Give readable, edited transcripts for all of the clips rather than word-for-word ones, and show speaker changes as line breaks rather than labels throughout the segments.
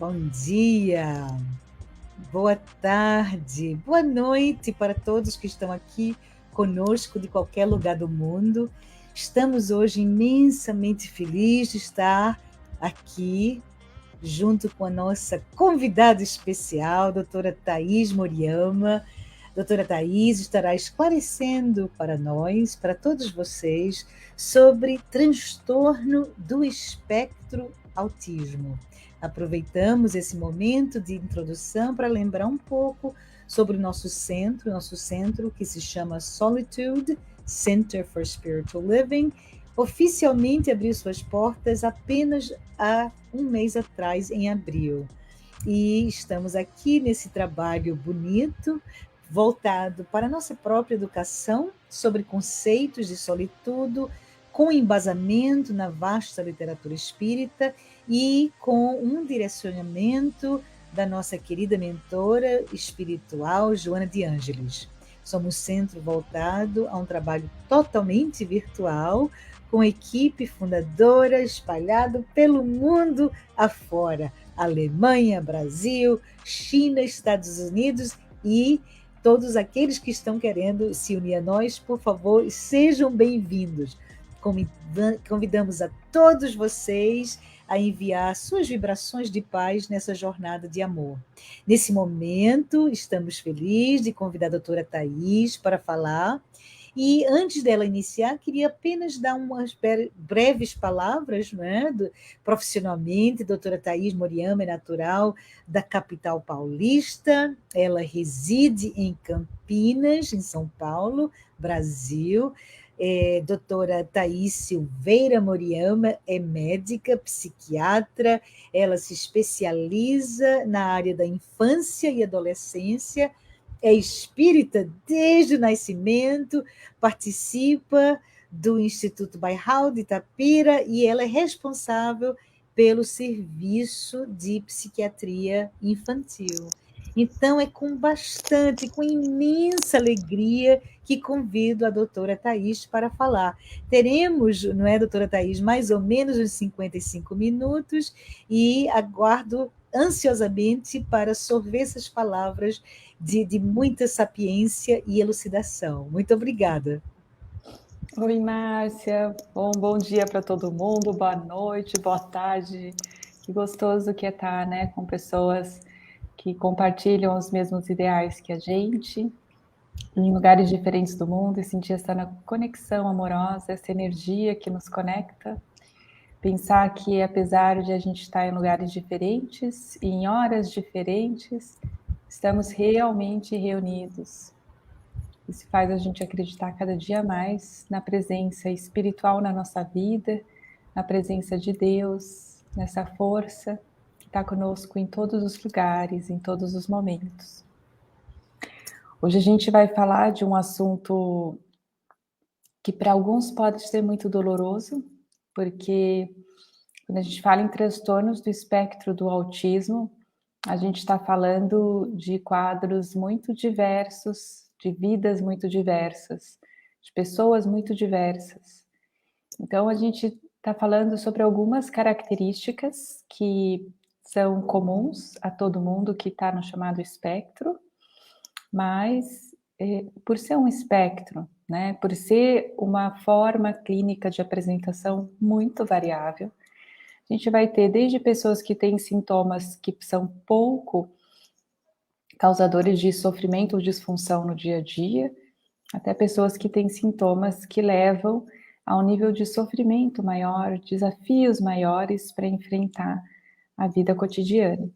Bom dia, boa tarde, boa noite para todos que estão aqui conosco de qualquer lugar do mundo. Estamos hoje imensamente felizes de estar aqui junto com a nossa convidada especial, doutora Thaís Moriyama. Doutora Thaís estará esclarecendo para nós, para todos vocês, sobre transtorno do espectro autismo. Aproveitamos esse momento de introdução para lembrar um pouco sobre o nosso centro que se chama Solitude Center for Spiritual Living. Oficialmente abriu suas portas apenas há um mês atrás, em abril. E estamos aqui nesse trabalho bonito, voltado para a nossa própria educação sobre conceitos de solitude, com embasamento na vasta literatura espírita e com um direcionamento da nossa querida mentora espiritual, Joana de Ângeles. Somos centro voltado a um trabalho totalmente virtual, com equipe fundadora espalhado pelo mundo afora. Alemanha, Brasil, China, Estados Unidos e todos aqueles que estão querendo se unir a nós, por favor, sejam bem-vindos. Convidamos a todos vocês a enviar suas vibrações de paz nessa jornada de amor. Nesse momento, estamos felizes de convidar a doutora Thaís para falar. E antes dela iniciar, queria apenas dar umas breves palavras, né, profissionalmente. A doutora Thaís Moriyama é natural da capital paulista, ela reside em Campinas, em São Paulo, Brasil. Doutora Thaís Silveira Moriyama é médica, psiquiatra, ela se especializa na área da infância e adolescência, é espírita desde o nascimento, participa do Instituto Bairral de Itapira e ela é responsável pelo serviço de psiquiatria infantil. Então, é com imensa alegria que convido a doutora Thaís para falar. Teremos, não é, doutora Thaís, mais ou menos uns 55 minutos e aguardo ansiosamente para sorver essas palavras de muita sapiência e elucidação. Muito obrigada.
Oi, Márcia. Bom dia para todo mundo, boa noite, boa tarde. Que gostoso que é estar, né, com pessoas que compartilham os mesmos ideais que a gente, em lugares diferentes do mundo, e sentir essa conexão amorosa, essa energia que nos conecta. Pensar que, apesar de a gente estar em lugares diferentes e em horas diferentes, estamos realmente reunidos. Isso faz a gente acreditar cada dia mais na presença espiritual na nossa vida, na presença de Deus, nessa força que está conosco em todos os lugares, em todos os momentos. Hoje a gente vai falar de um assunto que para alguns pode ser muito doloroso, porque quando a gente fala em transtornos do espectro do autismo, a gente está falando de quadros muito diversos, de vidas muito diversas, de pessoas muito diversas. Então, a gente está falando sobre algumas características que são comuns a todo mundo que está no chamado espectro, mas por ser um espectro, né, por ser uma forma clínica de apresentação muito variável, a gente vai ter desde pessoas que têm sintomas que são pouco causadores de sofrimento ou disfunção no dia a dia, até pessoas que têm sintomas que levam a um nível de sofrimento maior, desafios maiores para enfrentar a vida cotidiana.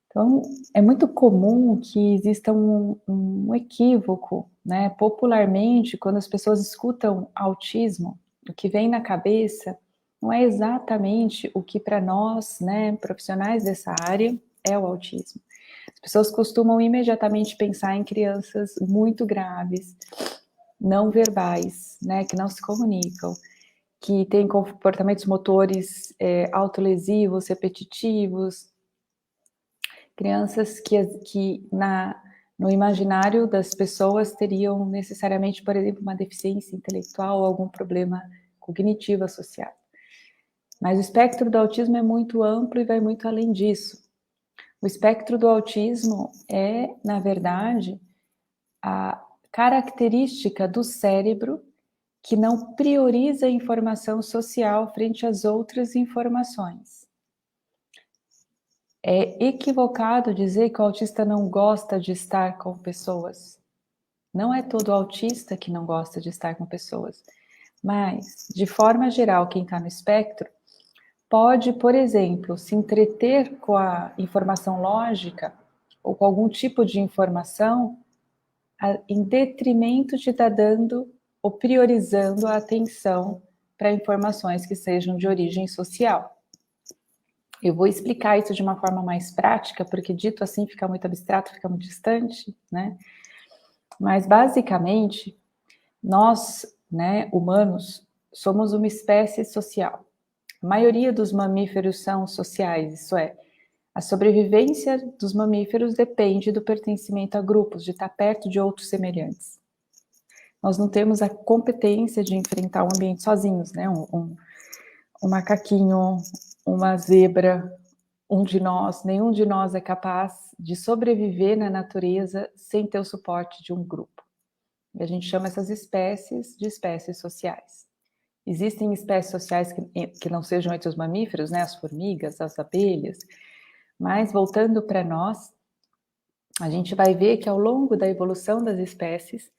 Então, é muito comum que exista um equívoco, né? Popularmente, quando as pessoas escutam autismo, o que vem na cabeça não é exatamente o que para nós, né, profissionais dessa área, é o autismo. As pessoas costumam imediatamente pensar em crianças muito graves, não verbais, né, que não se comunicam, que têm comportamentos motores autolesivos, repetitivos, crianças que no imaginário das pessoas teriam necessariamente, por exemplo, uma deficiência intelectual ou algum problema cognitivo associado. Mas o espectro do autismo é muito amplo e vai muito além disso. O espectro do autismo é, na verdade, a característica do cérebro que não prioriza a informação social frente às outras informações. É equivocado dizer que o autista não gosta de estar com pessoas. Não é todo autista que não gosta de estar com pessoas. Mas, de forma geral, quem está no espectro pode, por exemplo, se entreter com a informação lógica ou com algum tipo de informação em detrimento de estar dando ou priorizando a atenção para informações que sejam de origem social. Eu vou explicar isso de uma forma mais prática, porque dito assim fica muito abstrato, fica muito distante, né? Mas basicamente, nós, né, humanos, somos uma espécie social. A maioria dos mamíferos são sociais, isso é, a sobrevivência dos mamíferos depende do pertencimento a grupos, de estar perto de outros semelhantes. Nós não temos a competência de enfrentar o ambiente sozinhos, né? Um macaquinho, uma zebra, nenhum de nós é capaz de sobreviver na natureza sem ter o suporte de um grupo. E a gente chama essas espécies de espécies sociais. Existem espécies sociais que não sejam entre os mamíferos, né? As formigas, as abelhas. Mas voltando para nós, a gente vai ver que ao longo da evolução das espécies,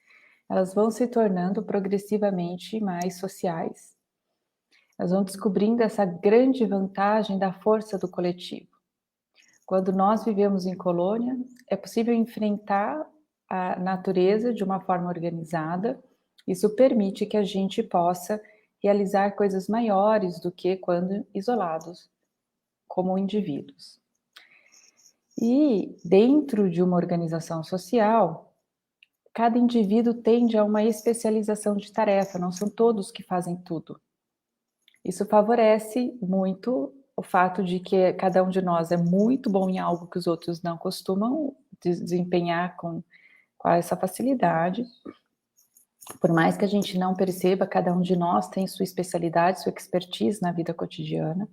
elas vão se tornando progressivamente mais sociais. Elas vão descobrindo essa grande vantagem da força do coletivo. Quando nós vivemos em colônia, é possível enfrentar a natureza de uma forma organizada. Isso permite que a gente possa realizar coisas maiores do que quando isolados, como indivíduos. E dentro de uma organização social, cada indivíduo tende a uma especialização de tarefa, não são todos que fazem tudo. Isso favorece muito o fato de que cada um de nós é muito bom em algo que os outros não costumam desempenhar com essa facilidade. Por mais que a gente não perceba, cada um de nós tem sua especialidade, sua expertise na vida cotidiana.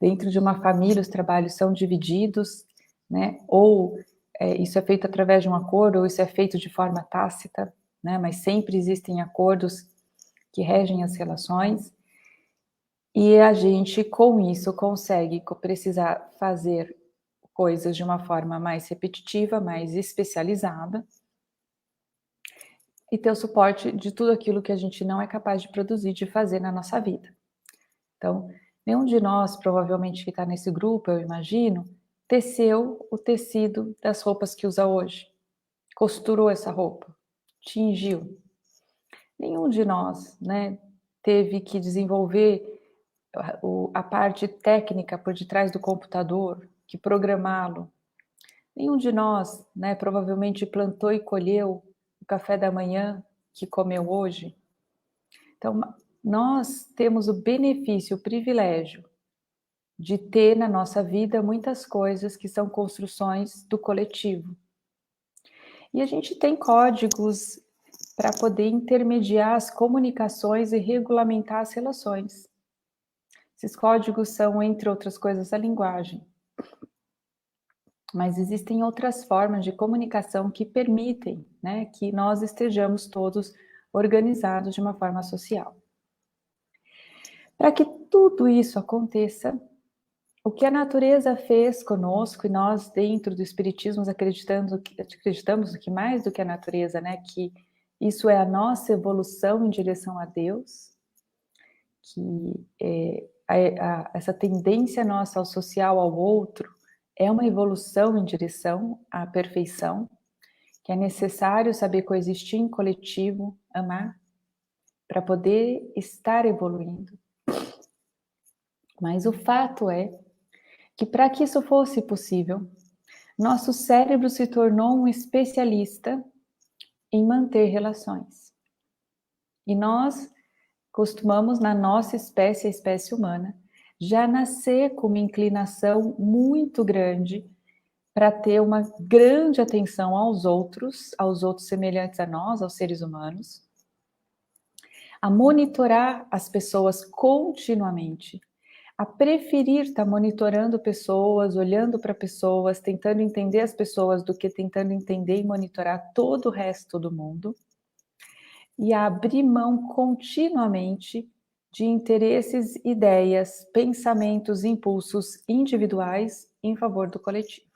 Dentro de uma família, os trabalhos são divididos, né? Ou isso é feito através de um acordo, ou isso é feito de forma tácita, né? Mas sempre existem acordos que regem as relações. E a gente, com isso, consegue precisar fazer coisas de uma forma mais repetitiva, mais especializada, e ter o suporte de tudo aquilo que a gente não é capaz de produzir, de fazer na nossa vida. Então, nenhum de nós, provavelmente que está nesse grupo, eu imagino, teceu o tecido das roupas que usa hoje, costurou essa roupa, tingiu. Nenhum de nós, né, teve que desenvolver a parte técnica por detrás do computador, que programá-lo. Nenhum de nós, né, provavelmente plantou e colheu o café da manhã que comeu hoje. Então, nós temos o benefício, o privilégio de ter na nossa vida muitas coisas que são construções do coletivo. E a gente tem códigos para poder intermediar as comunicações e regulamentar as relações. Esses códigos são, entre outras coisas, a linguagem. Mas existem outras formas de comunicação que permitem, né, que nós estejamos todos organizados de uma forma social. Para que tudo isso aconteça, o que a natureza fez conosco, e nós dentro do Espiritismo acreditamos que mais do que a natureza, né, que isso é a nossa evolução em direção a Deus, que essa tendência nossa ao social, ao outro, é uma evolução em direção à perfeição, que é necessário saber coexistir em coletivo, amar, para poder estar evoluindo. Mas o fato é que para que isso fosse possível, nosso cérebro se tornou um especialista em manter relações. E nós costumamos, na nossa espécie, a espécie humana, já nascer com uma inclinação muito grande para ter uma grande atenção aos outros semelhantes a nós, aos seres humanos, a monitorar as pessoas continuamente, a preferir estar monitorando pessoas, olhando para pessoas, tentando entender as pessoas, do que tentando entender e monitorar todo o resto do mundo, e a abrir mão continuamente de interesses, ideias, pensamentos, impulsos individuais em favor do coletivo.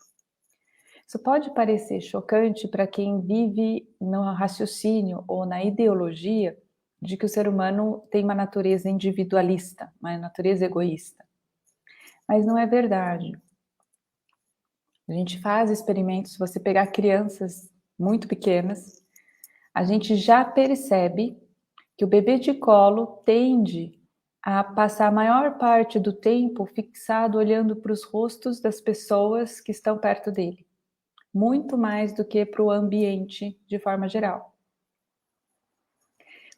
Isso pode parecer chocante para quem vive no raciocínio ou na ideologia de que o ser humano tem uma natureza individualista, uma natureza egoísta. Mas não é verdade. A gente faz experimentos, se você pegar crianças muito pequenas, a gente já percebe que o bebê de colo tende a passar a maior parte do tempo fixado olhando para os rostos das pessoas que estão perto dele, muito mais do que para o ambiente de forma geral.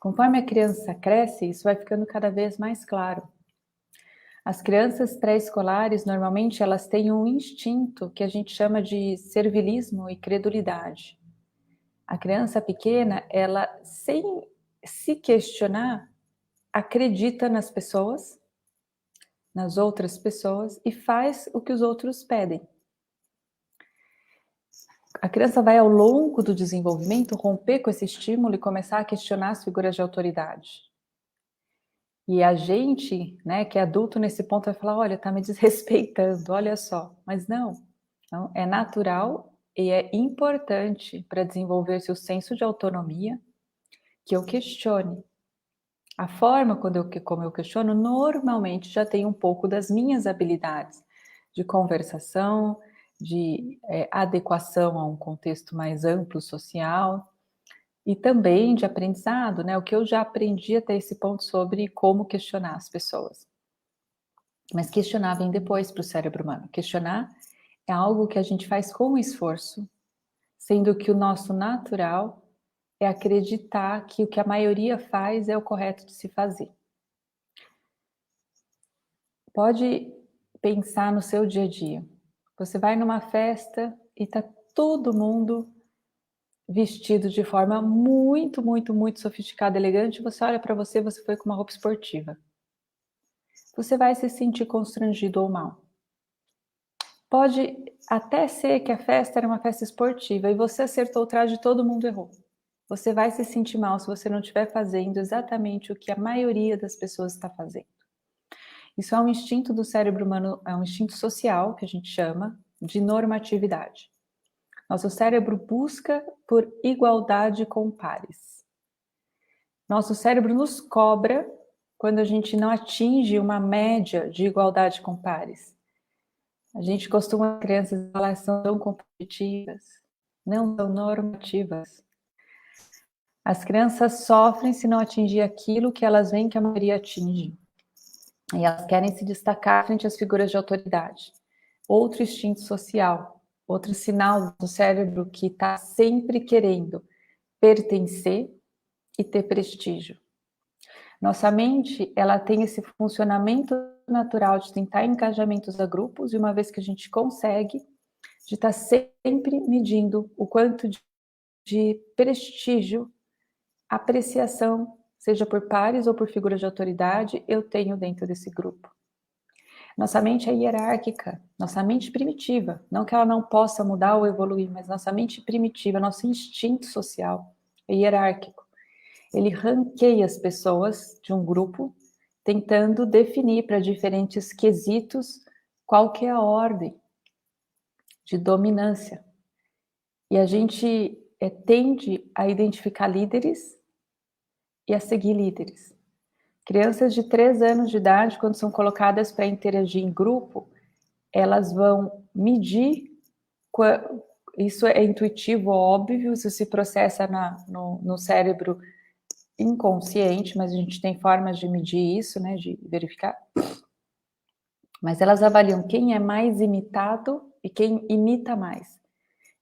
Conforme a criança cresce, isso vai ficando cada vez mais claro. As crianças pré-escolares, normalmente, elas têm um instinto que a gente chama de servilismo e credulidade. A criança pequena, ela, sem se questionar, acredita nas pessoas, nas outras pessoas, e faz o que os outros pedem. A criança vai, ao longo do desenvolvimento, romper com esse estímulo e começar a questionar as figuras de autoridade. E a gente, né, que é adulto nesse ponto, vai falar, olha, tá me desrespeitando, olha só. Mas não, é natural e é importante para desenvolver-se o senso de autonomia que eu questione. A forma como eu questiono, normalmente já tem um pouco das minhas habilidades de conversação, de adequação a um contexto mais amplo social, e também de aprendizado, né? O que eu já aprendi até esse ponto sobre como questionar as pessoas. Mas questionar vem depois para o cérebro humano. Questionar é algo que a gente faz com esforço, sendo que o nosso natural é acreditar que o que a maioria faz é o correto de se fazer. Pode pensar no seu dia a dia. Você vai numa festa e está todo mundo vestido de forma muito, muito, muito sofisticada, elegante. Você olha para você, você foi com uma roupa esportiva. Você vai se sentir constrangido ou mal. Pode até ser que a festa era uma festa esportiva e você acertou o traje e todo mundo errou. Você vai se sentir mal se você não estiver fazendo exatamente o que a maioria das pessoas está fazendo. Isso é um instinto do cérebro humano, é um instinto social, que a gente chama de normatividade. Nosso cérebro busca por igualdade com pares. Nosso cérebro nos cobra quando a gente não atinge uma média de igualdade com pares. A gente costuma, crianças, falar que são tão competitivas, não são normativas. As crianças sofrem se não atingir aquilo que elas veem que a maioria atinge. E elas querem se destacar frente às figuras de autoridade. Outro instinto social, outro sinal do cérebro que está sempre querendo pertencer e ter prestígio. Nossa mente, ela tem esse funcionamento natural de tentar engajamentos a grupos, e uma vez que a gente consegue, de estar sempre medindo o quanto de prestígio, apreciação, seja por pares ou por figuras de autoridade, eu tenho dentro desse grupo. Nossa mente é hierárquica, nossa mente primitiva, não que ela não possa mudar ou evoluir, mas nossa mente primitiva, nosso instinto social é hierárquico. Ele ranqueia as pessoas de um grupo, tentando definir para diferentes quesitos qual que é a ordem de dominância. E a gente tende a identificar líderes e a seguir líderes. Crianças de 3 anos de idade, quando são colocadas para interagir em grupo, elas vão medir, isso é intuitivo, óbvio, isso se processa no cérebro inconsciente, mas a gente tem formas de medir isso, né, de verificar. Mas elas avaliam quem é mais imitado e quem imita mais.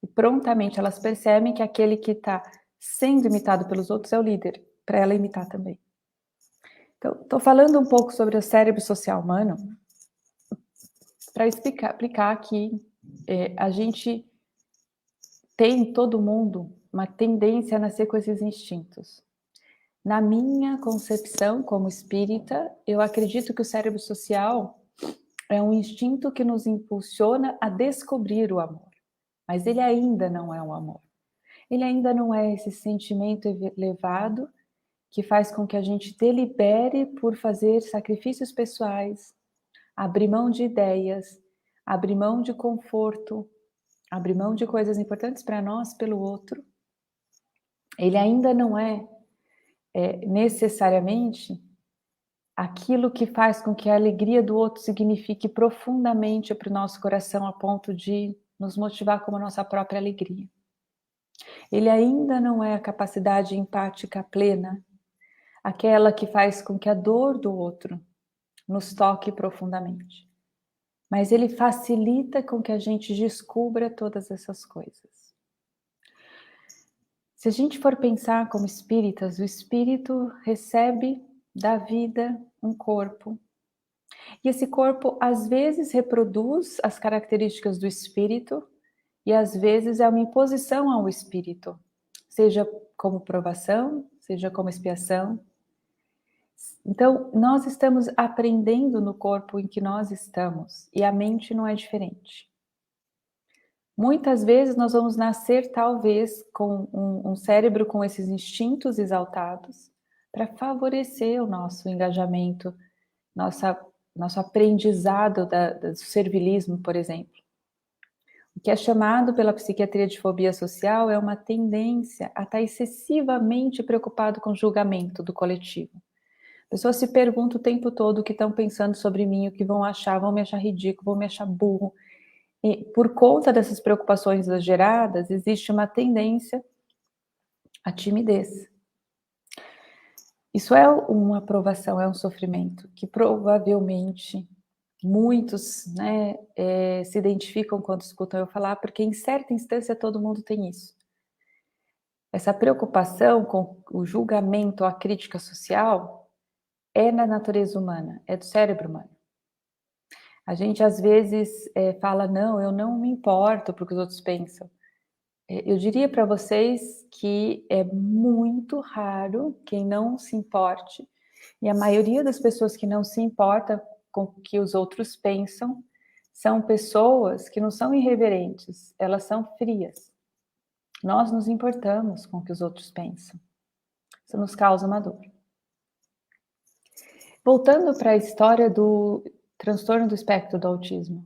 E prontamente elas percebem que aquele que está sendo imitado pelos outros é o líder, para ela imitar também. Então, estou falando um pouco sobre o cérebro social humano para explicar que a gente tem, todo mundo, uma tendência a nascer com esses instintos. Na minha concepção como espírita, eu acredito que o cérebro social é um instinto que nos impulsiona a descobrir o amor, mas ele ainda não é o amor. Ele ainda não é esse sentimento elevado que faz com que a gente delibere por fazer sacrifícios pessoais, abrir mão de ideias, abrir mão de conforto, abrir mão de coisas importantes para nós pelo outro. Ele ainda não é, necessariamente aquilo que faz com que a alegria do outro signifique profundamente para o nosso coração a ponto de nos motivar como a nossa própria alegria. Ele ainda não é a capacidade empática plena, aquela que faz com que a dor do outro nos toque profundamente. Mas ele facilita com que a gente descubra todas essas coisas. Se a gente for pensar como espíritas, o espírito recebe da vida um corpo. E esse corpo, às vezes, reproduz as características do espírito e, às vezes, é uma imposição ao espírito, seja como provação, seja como expiação. Então, nós estamos aprendendo no corpo em que nós estamos e a mente não é diferente. Muitas vezes nós vamos nascer, talvez, com um cérebro com esses instintos exaltados para favorecer o nosso engajamento, nosso aprendizado do servilismo, por exemplo. O que é chamado pela psiquiatria de fobia social é uma tendência a estar excessivamente preocupado com o julgamento do coletivo. Pessoas se perguntam o tempo todo o que estão pensando sobre mim, o que vão me achar ridículo, vão me achar burro. E por conta dessas preocupações exageradas, existe uma tendência à timidez. Isso é uma provação, é um sofrimento que provavelmente muitos se identificam quando escutam eu falar, porque em certa instância todo mundo tem isso. Essa preocupação com o julgamento, a crítica social, é na natureza humana, é do cérebro humano. A gente às vezes fala, não, eu não me importo porque os outros pensam. Eu diria para vocês que é muito raro quem não se importe, e a maioria das pessoas que não se importa com o que os outros pensam são pessoas que não são irreverentes, elas são frias. Nós nos importamos com o que os outros pensam. Isso nos causa uma dor. Voltando para a história do transtorno do espectro do autismo.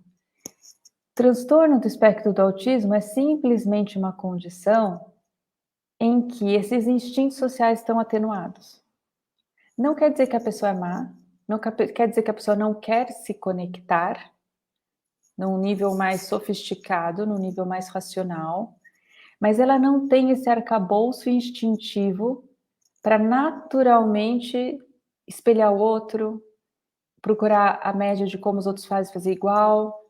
Transtorno do espectro do autismo é simplesmente uma condição em que esses instintos sociais estão atenuados. Não quer dizer que a pessoa é má, não quer dizer que a pessoa não quer se conectar num nível mais sofisticado, num nível mais racional, mas ela não tem esse arcabouço instintivo para naturalmente espelhar o outro, procurar a média de como os outros fazem, fazer igual,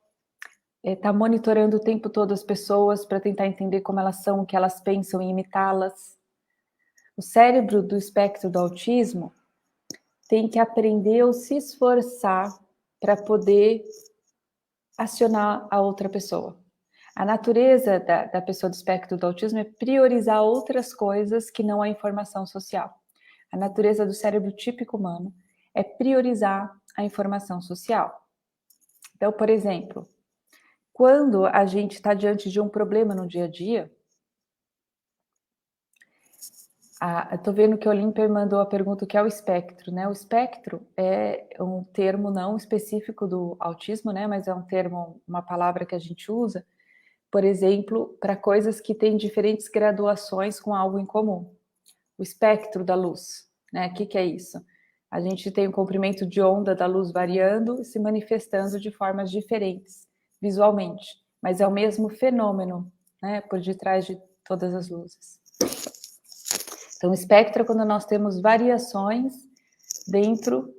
tá monitorando o tempo todo as pessoas para tentar entender como elas são, o que elas pensam e imitá-las. O cérebro do espectro do autismo tem que aprender ou se esforçar para poder acionar a outra pessoa. A natureza da pessoa do espectro do autismo é priorizar outras coisas que não a informação social. A natureza do cérebro típico humano é priorizar a informação social. Então, por exemplo, quando a gente está diante de um problema no dia a dia, estou vendo que o Olímpia mandou a pergunta o que é o espectro, né? O espectro é um termo não específico do autismo, né? Mas é um termo, uma palavra que a gente usa, por exemplo, para coisas que têm diferentes graduações com algo em comum. O espectro da luz, né? O que é isso? A gente tem o comprimento de onda da luz variando e se manifestando de formas diferentes, visualmente, mas é o mesmo fenômeno, né? Por detrás de todas as luzes. Então, o espectro é quando nós temos variações dentro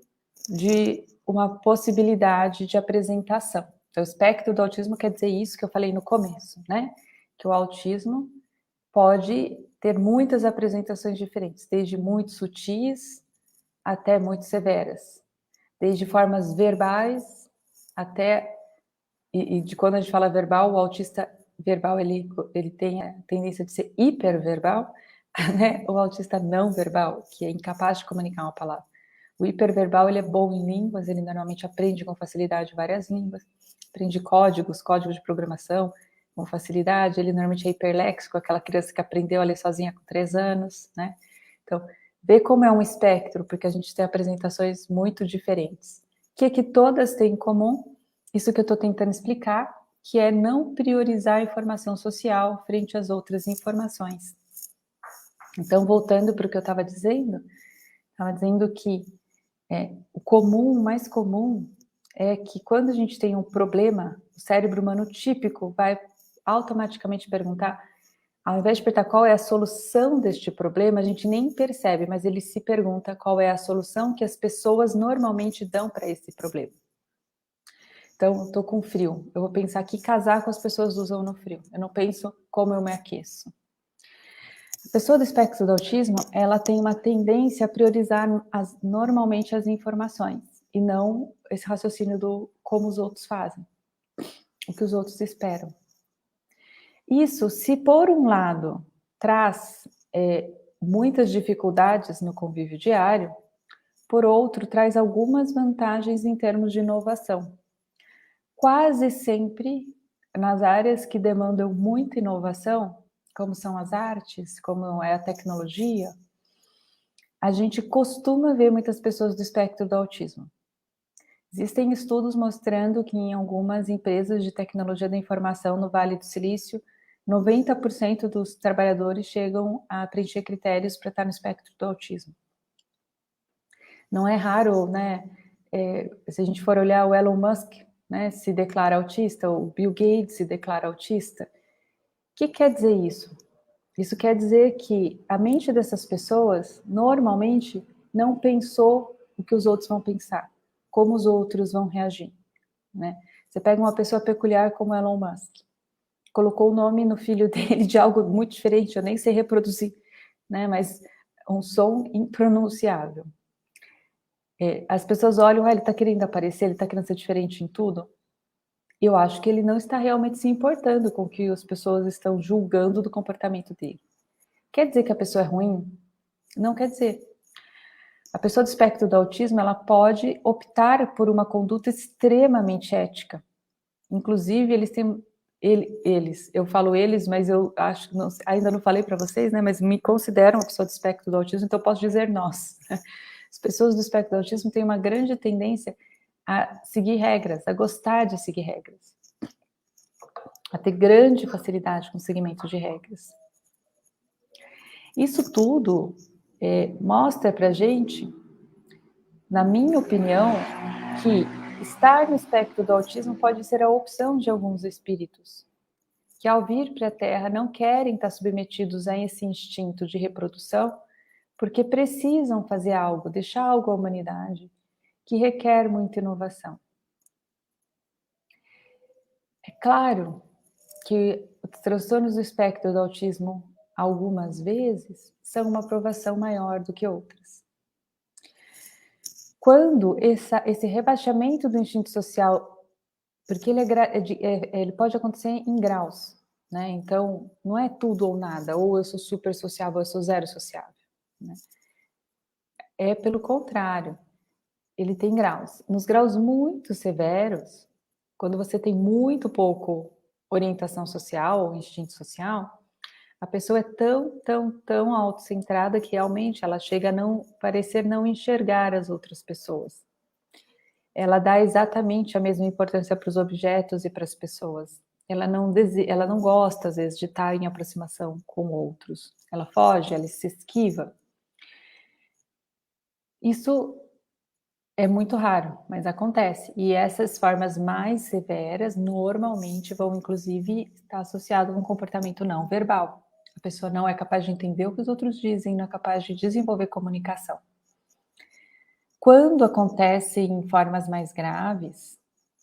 de uma possibilidade de apresentação. Então, o espectro do autismo quer dizer isso que eu falei no começo, né? Que o autismo pode ter muitas apresentações diferentes, desde muito sutis até muito severas, desde formas verbais até... E de quando a gente fala verbal, o autista verbal ele tem a tendência de ser hiperverbal, né? O autista não verbal, que é incapaz de comunicar uma palavra. O hiperverbal, ele é bom em línguas, ele normalmente aprende com facilidade várias línguas, aprende códigos de programação com facilidade, ele normalmente é hiperléxico, aquela criança que aprendeu a ler sozinha com 3 anos, né? Então, vê como é um espectro, porque a gente tem apresentações muito diferentes. O que todas têm em comum? Isso que eu estou tentando explicar, que é não priorizar a informação social frente às outras informações. Então, voltando para o que eu estava dizendo que o mais comum é que quando a gente tem um problema, o cérebro humano típico vai automaticamente perguntar, ao invés de perguntar qual é a solução deste problema, a gente nem percebe, mas ele se pergunta qual é a solução que as pessoas normalmente dão para esse problema. Então, estou com frio, eu vou pensar que casaco as pessoas usam no frio, eu não penso como eu me aqueço. A pessoa do espectro do autismo, ela tem uma tendência a priorizar normalmente as informações e não esse raciocínio do como os outros fazem, o que os outros esperam. Isso, se por um lado traz muitas dificuldades no convívio diário, por outro traz algumas vantagens em termos de inovação. Quase sempre nas áreas que demandam muita inovação, como são as artes, como é a tecnologia, a gente costuma ver muitas pessoas do espectro do autismo. Existem estudos mostrando que em algumas empresas de tecnologia da informação no Vale do Silício, 90% dos trabalhadores chegam a preencher critérios para estar no espectro do autismo. Não é raro, né? Se a gente for olhar o Elon Musk, né, se declara autista, o Bill Gates se declara autista. O que quer dizer isso? Isso quer dizer que a mente dessas pessoas, normalmente, não pensou o que os outros vão pensar, como os outros vão reagir, né? Você pega uma pessoa peculiar como Elon Musk, colocou o nome no filho dele de algo muito diferente, eu nem sei reproduzir, né? Mas um som impronunciável. As pessoas olham, ele está querendo aparecer, ele está querendo ser diferente em tudo. Eu acho que ele não está realmente se importando com o que as pessoas estão julgando do comportamento dele. Quer dizer que a pessoa é ruim? Não quer dizer. A pessoa do espectro do autismo, ela pode optar por uma conduta extremamente ética. Inclusive, eu falo eles, mas eu acho, ainda não falei para vocês, né? Mas me consideram uma pessoa do espectro do autismo, então eu posso dizer nós. As pessoas do espectro do autismo têm uma grande tendência a seguir regras, a gostar de seguir regras, a ter grande facilidade com o seguimento de regras. Isso tudo mostra para a gente, na minha opinião, que estar no espectro do autismo pode ser a opção de alguns espíritos, que ao vir para a Terra não querem estar submetidos a esse instinto de reprodução, porque precisam fazer algo, deixar algo à humanidade, que requer muita inovação. É claro que os transtornos do espectro do autismo, algumas vezes, são uma provação maior do que outras. Quando esse rebaixamento do instinto social, porque ele pode acontecer em graus, né? Então, não é tudo ou nada, ou eu sou super sociável, ou eu sou zero sociável, né? É pelo contrário, ele tem graus. Nos graus muito severos, quando você tem muito pouco orientação social ou instinto social, a pessoa é tão autocentrada que realmente ela chega a não parecer não enxergar as outras pessoas. Ela dá exatamente a mesma importância para os objetos e para as pessoas. Ela não gosta, às vezes, de estar em aproximação com outros. Ela foge, ela se esquiva. Isso é muito raro, mas acontece. E essas formas mais severas normalmente vão, inclusive, estar associadas a um comportamento não verbal. A pessoa não é capaz de entender o que os outros dizem, não é capaz de desenvolver comunicação. Quando acontece em formas mais graves,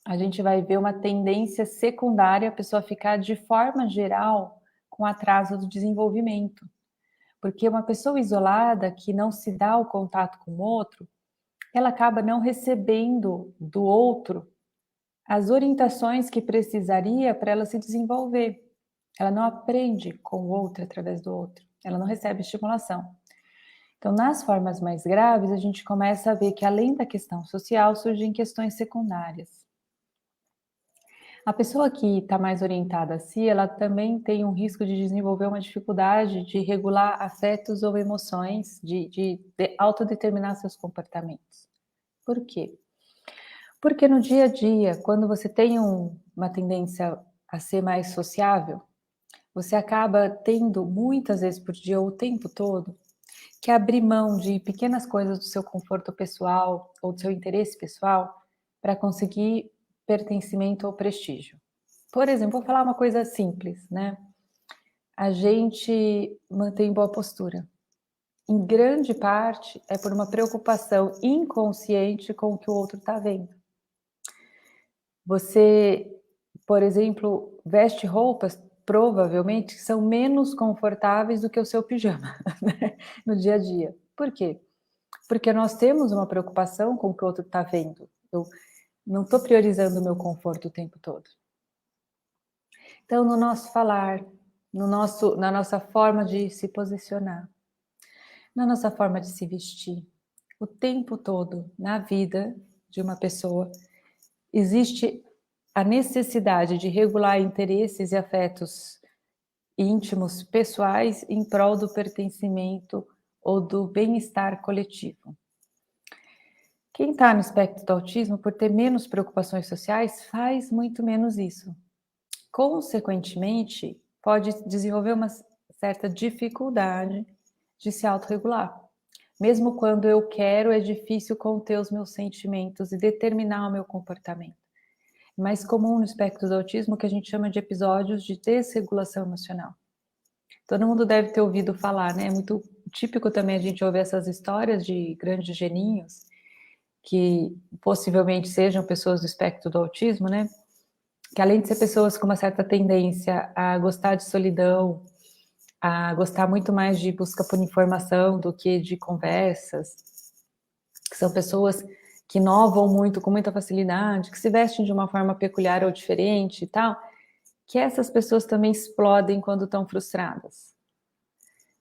a gente vai ver uma tendência secundária a pessoa ficar, de forma geral, com atraso do desenvolvimento. Porque uma pessoa isolada, que não se dá o contato com o outro, ela acaba não recebendo do outro as orientações que precisaria para ela se desenvolver. Ela não aprende com o outro através do outro. Ela não recebe estimulação. Então, nas formas mais graves, a gente começa a ver que, além da questão social, surgem questões secundárias. A pessoa que está mais orientada a si, ela também tem um risco de desenvolver uma dificuldade de regular afetos ou emoções, de autodeterminar seus comportamentos. Por quê? Porque no dia a dia, quando você tem uma tendência a ser mais sociável, você acaba tendo muitas vezes por dia ou o tempo todo que abrir mão de pequenas coisas do seu conforto pessoal ou do seu interesse pessoal para conseguir pertencimento ou prestígio. Por exemplo, vou falar uma coisa simples, né? A gente mantém boa postura. Em grande parte é por uma preocupação inconsciente com o que o outro está vendo. Você, por exemplo, veste roupas provavelmente que são menos confortáveis do que o seu pijama, né? No dia a dia. Por quê? Porque nós temos uma preocupação com o que o outro está vendo. Eu não estou priorizando o meu conforto o tempo todo. Então, no nosso falar, na nossa forma de se posicionar, na nossa forma de se vestir, o tempo todo na vida de uma pessoa, existe a necessidade de regular interesses e afetos íntimos, pessoais, em prol do pertencimento ou do bem-estar coletivo. Quem está no espectro do autismo, por ter menos preocupações sociais, faz muito menos isso. Consequentemente, pode desenvolver uma certa dificuldade de se autorregular. Mesmo quando eu quero, é difícil conter os meus sentimentos e determinar o meu comportamento. É mais comum no espectro do autismo que a gente chama de episódios de desregulação emocional. Todo mundo deve ter ouvido falar, né? É muito típico também a gente ouvir essas histórias de grandes geninhos, que possivelmente sejam pessoas do espectro do autismo, né? Que além de ser pessoas com uma certa tendência a gostar de solidão, a gostar muito mais de busca por informação do que de conversas, que são pessoas que inovam muito, com muita facilidade, que se vestem de uma forma peculiar ou diferente e tal, que essas pessoas também explodem quando estão frustradas.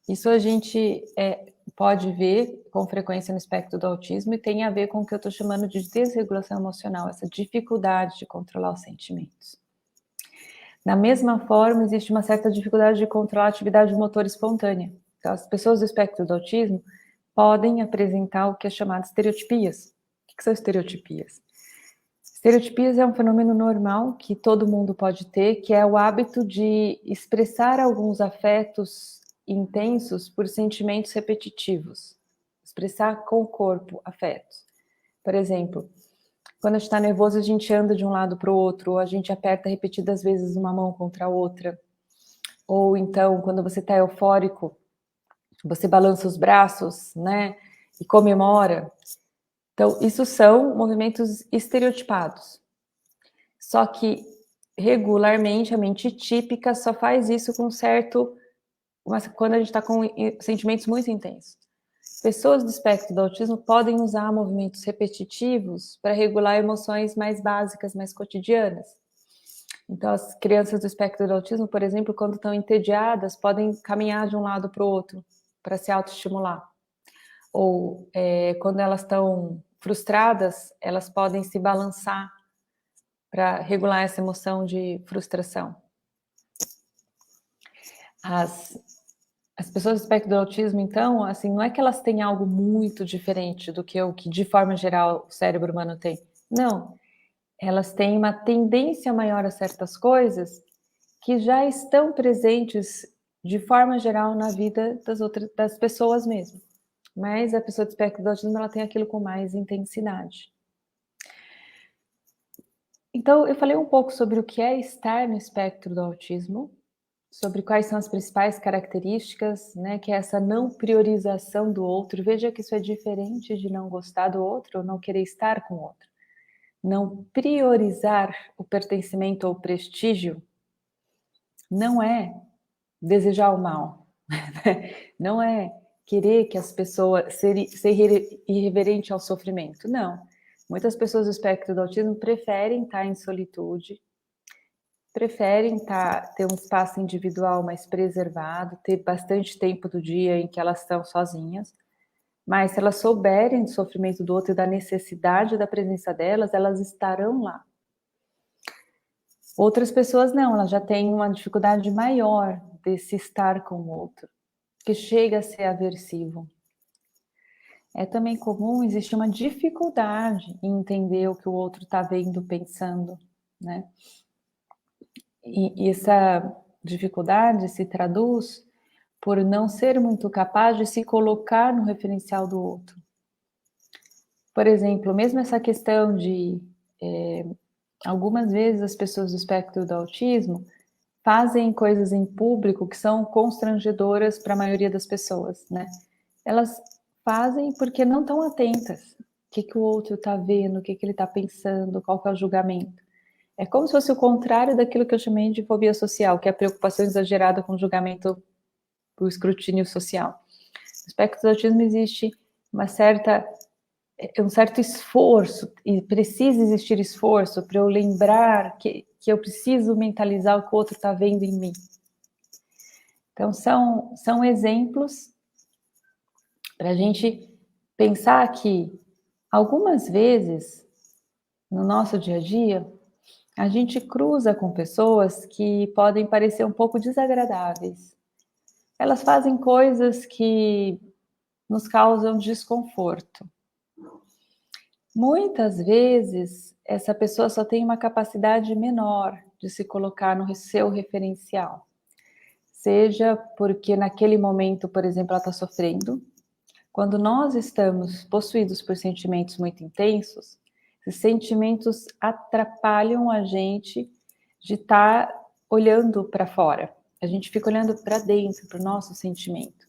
Isso a gente pode ver com frequência no espectro do autismo e tem a ver com o que eu estou chamando de desregulação emocional, essa dificuldade de controlar os sentimentos. Da mesma forma, existe uma certa dificuldade de controlar a atividade motor espontânea. Então, as pessoas do espectro do autismo podem apresentar o que é chamado de estereotipias. O que são estereotipias? Estereotipias é um fenômeno normal que todo mundo pode ter, que é o hábito de expressar alguns afetos intensos por sentimentos repetitivos. Expressar com o corpo afetos. Por exemplo, quando a gente está nervoso, a gente anda de um lado para o outro, ou a gente aperta repetidas vezes uma mão contra a outra. Ou então, quando você está eufórico, você balança os braços, né? E comemora. Então, isso são movimentos estereotipados. Só que, regularmente, a mente típica só faz isso com quando a gente está com sentimentos muito intensos. Pessoas do espectro do autismo podem usar movimentos repetitivos para regular emoções mais básicas, mais cotidianas. Então, as crianças do espectro do autismo, por exemplo, quando estão entediadas, podem caminhar de um lado para o outro para se autoestimular. Ou quando elas estão frustradas, elas podem se balançar para regular essa emoção de frustração. As pessoas do espectro do autismo, então, assim, não é que elas têm algo muito diferente do que o que, de forma geral, o cérebro humano tem. Não. Elas têm uma tendência maior a certas coisas que já estão presentes, de forma geral, na vida das pessoas mesmo. Mas a pessoa do espectro do autismo, ela tem aquilo com mais intensidade. Então, eu falei um pouco sobre o que é estar no espectro do autismo, sobre quais são as principais características, né, que é essa não priorização do outro. Veja que isso é diferente de não gostar do outro ou não querer estar com o outro. Não priorizar o pertencimento ou prestígio não é desejar o mal, não é querer que as pessoas ser irreverente ao sofrimento, não. Muitas pessoas do espectro do autismo preferem estar em solitude, preferem ter um espaço individual mais preservado, ter bastante tempo do dia em que elas estão sozinhas, mas se elas souberem do sofrimento do outro e da necessidade da presença delas, elas estarão lá. Outras pessoas não, elas já têm uma dificuldade maior desse estar com o outro, que chega a ser aversivo. É também comum, existe uma dificuldade em entender o que o outro está vendo, pensando, né? E essa dificuldade se traduz por não ser muito capaz de se colocar no referencial do outro. Por exemplo, mesmo essa questão de algumas vezes as pessoas do espectro do autismo fazem coisas em público que são constrangedoras para a maioria das pessoas, né? Elas fazem porque não estão atentas. O que o outro está vendo, o que ele está pensando, qual que é o julgamento. É como se fosse o contrário daquilo que eu chamei de fobia social, que é a preocupação exagerada com o julgamento, o escrutínio social. No espectro do autismo existe um certo esforço, e precisa existir esforço para eu lembrar que eu preciso mentalizar o que o outro está vendo em mim. Então, são exemplos para a gente pensar que, algumas vezes, no nosso dia a dia, a gente cruza com pessoas que podem parecer um pouco desagradáveis. Elas fazem coisas que nos causam desconforto. Muitas vezes, essa pessoa só tem uma capacidade menor de se colocar no seu referencial. Seja porque naquele momento, por exemplo, ela está sofrendo. Quando nós estamos possuídos por sentimentos muito intensos, esses sentimentos atrapalham a gente de estar olhando para fora. A gente fica olhando para dentro, para o nosso sentimento.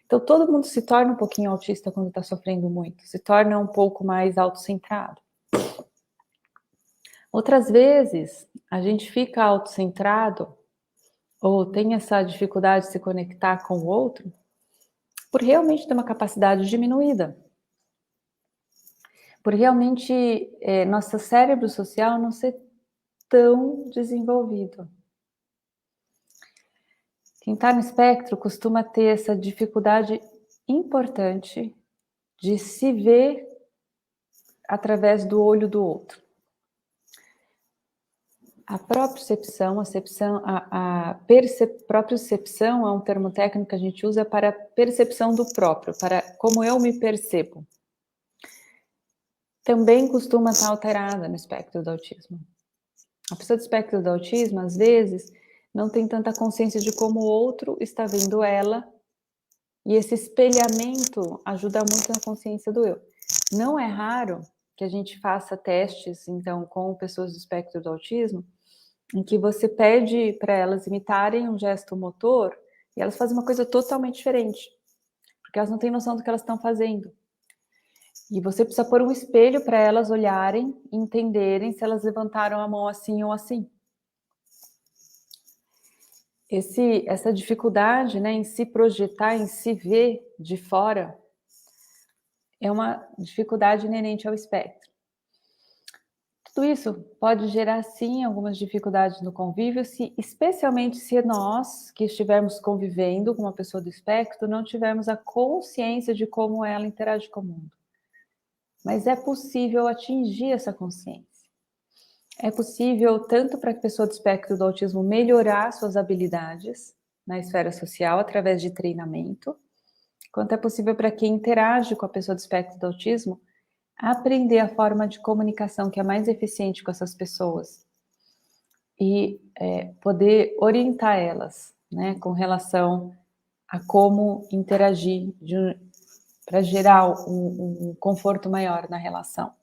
Então, todo mundo se torna um pouquinho autista quando está sofrendo muito, se torna um pouco mais autocentrado. Outras vezes, a gente fica autocentrado ou tem essa dificuldade de se conectar com o outro por realmente ter uma capacidade diminuída. Por realmente nosso cérebro social não ser tão desenvolvido. Quem está no espectro costuma ter essa dificuldade importante de se ver através do olho do outro. A propriocepção, propriocepção é um termo técnico que a gente usa para percepção do próprio, para como eu me percebo. Também costuma estar alterada no espectro do autismo. A pessoa do espectro do autismo, às vezes, não tem tanta consciência de como o outro está vendo ela, e esse espelhamento ajuda muito na consciência do eu. Não é raro que a gente faça testes, então, com pessoas do espectro do autismo, em que você pede para elas imitarem um gesto motor e elas fazem uma coisa totalmente diferente, porque elas não têm noção do que elas estão fazendo. E você precisa pôr um espelho para elas olharem e entenderem se elas levantaram a mão assim ou assim. Essa dificuldade, né, em se projetar, em se ver de fora, é uma dificuldade inerente ao espectro. Tudo isso pode gerar, sim, algumas dificuldades no convívio, especialmente se nós, que estivermos convivendo com uma pessoa do espectro, não tivermos a consciência de como ela interage com o mundo. Mas é possível atingir essa consciência. É possível, tanto para a pessoa do espectro do autismo melhorar suas habilidades na esfera social através de treinamento, quanto é possível para quem interage com a pessoa do espectro do autismo aprender a forma de comunicação que é mais eficiente com essas pessoas e poder orientar elas, né, com relação a como interagir para gerar um conforto maior na relação.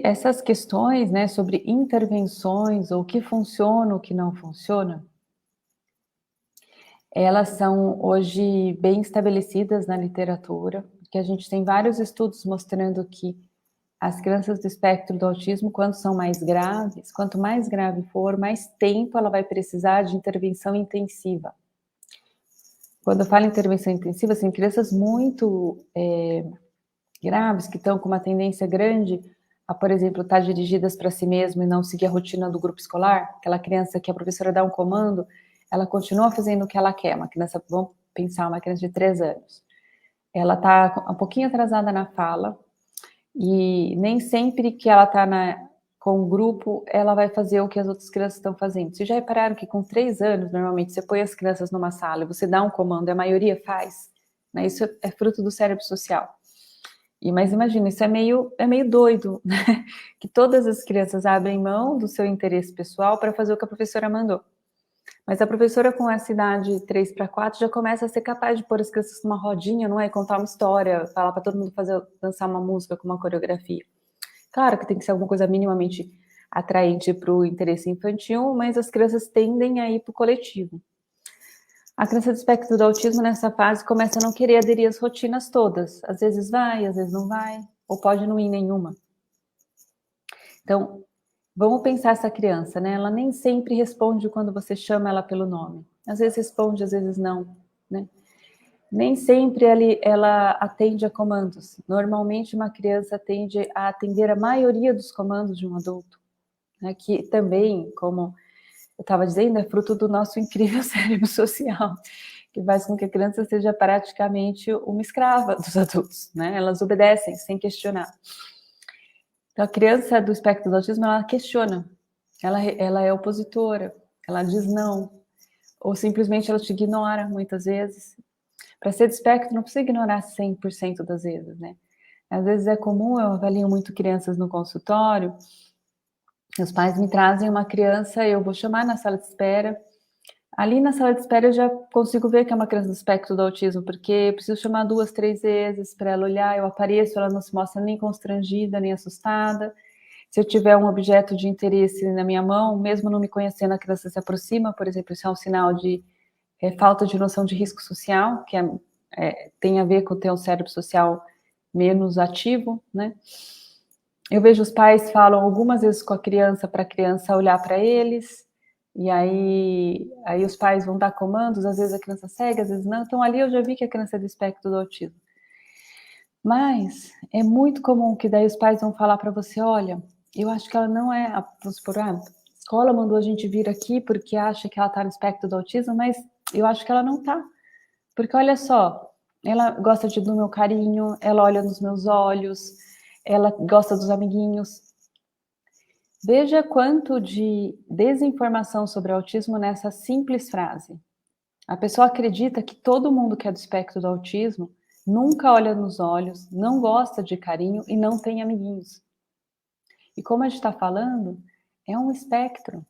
Essas questões, né, sobre intervenções, ou o que funciona, o que não funciona, elas são hoje bem estabelecidas na literatura, que a gente tem vários estudos mostrando que as crianças do espectro do autismo, quando são mais graves, quanto mais grave for, mais tempo ela vai precisar de intervenção intensiva. Quando eu falo em intervenção intensiva, assim, crianças muito graves, que estão com uma tendência grande a, por exemplo, estar dirigidas para si mesmo e não seguir a rotina do grupo escolar, aquela criança que a professora dá um comando, ela continua fazendo o que ela quer, uma criança, vamos pensar uma criança de 3 anos. Ela está um pouquinho atrasada na fala, e nem sempre que ela está com o grupo, ela vai fazer o que as outras crianças estão fazendo. Vocês já repararam que com 3 anos, normalmente, você põe as crianças numa sala e você dá um comando e a maioria faz? Né? Isso é fruto do cérebro social. Mas imagina, isso é meio doido, né? Que todas as crianças abrem mão do seu interesse pessoal para fazer o que a professora mandou. Mas a professora, com essa idade 3 para 4, já começa a ser capaz de pôr as crianças numa rodinha, não é? Contar uma história, falar para todo mundo dançar uma música com uma coreografia. Claro que tem que ser alguma coisa minimamente atraente para o interesse infantil, mas as crianças tendem a ir para o coletivo. A criança do espectro do autismo, nessa fase, começa a não querer aderir às rotinas todas. Às vezes vai, às vezes não vai, ou pode não ir nenhuma. Então, vamos pensar essa criança, né? Ela nem sempre responde quando você chama ela pelo nome. Às vezes responde, às vezes não, né? Nem sempre ela atende a comandos. Normalmente, uma criança tende a atender a maioria dos comandos de um adulto, né? Que também, como eu estava dizendo, é fruto do nosso incrível cérebro social, que faz com que a criança seja praticamente uma escrava dos adultos, né? Elas obedecem sem questionar. Então, a criança do espectro do autismo, ela questiona, ela é opositora, ela diz não, ou simplesmente ela te ignora muitas vezes. Para ser do espectro, não precisa ignorar 100% das vezes, né? Às vezes é comum, eu avalio muito crianças no consultório, os pais me trazem uma criança, eu vou chamar na sala de espera. Ali na sala de espera eu já consigo ver que é uma criança do espectro do autismo, porque eu preciso chamar 2, 3 vezes para ela olhar, eu apareço, ela não se mostra nem constrangida, nem assustada. Se eu tiver um objeto de interesse na minha mão, mesmo não me conhecendo, a criança se aproxima, por exemplo, isso é um sinal de falta de noção de risco social, que tem a ver com ter um cérebro social menos ativo, né? Eu vejo os pais falam algumas vezes com a criança para a criança olhar para eles, e aí os pais vão dar comandos, às vezes a criança segue, às vezes não. Então ali eu já vi que a criança é do espectro do autismo. Mas é muito comum que daí os pais vão falar para você, olha, eu acho que ela não é, vamos supor, a escola mandou a gente vir aqui porque acha que ela está no espectro do autismo, mas eu acho que ela não está. Porque olha só, ela gosta do meu carinho, ela olha nos meus olhos, ela gosta dos amiguinhos. Veja quanto de desinformação sobre autismo nessa simples frase. A pessoa acredita que todo mundo que é do espectro do autismo nunca olha nos olhos, não gosta de carinho e não tem amiguinhos. E como a gente está falando, é um espectro.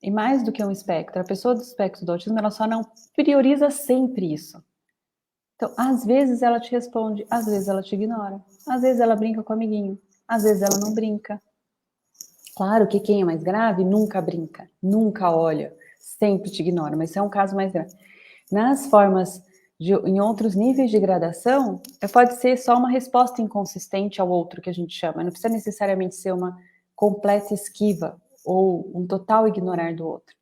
E mais do que um espectro, a pessoa do espectro do autismo, ela só não prioriza sempre isso. Então, às vezes ela te responde, às vezes ela te ignora, às vezes ela brinca com o amiguinho, às vezes ela não brinca. Claro que quem é mais grave nunca brinca, nunca olha, sempre te ignora, mas isso é um caso mais grave. Nas formas, em outros níveis de gradação, pode ser só uma resposta inconsistente ao outro, que a gente chama, não precisa necessariamente ser uma completa esquiva ou um total ignorar do outro.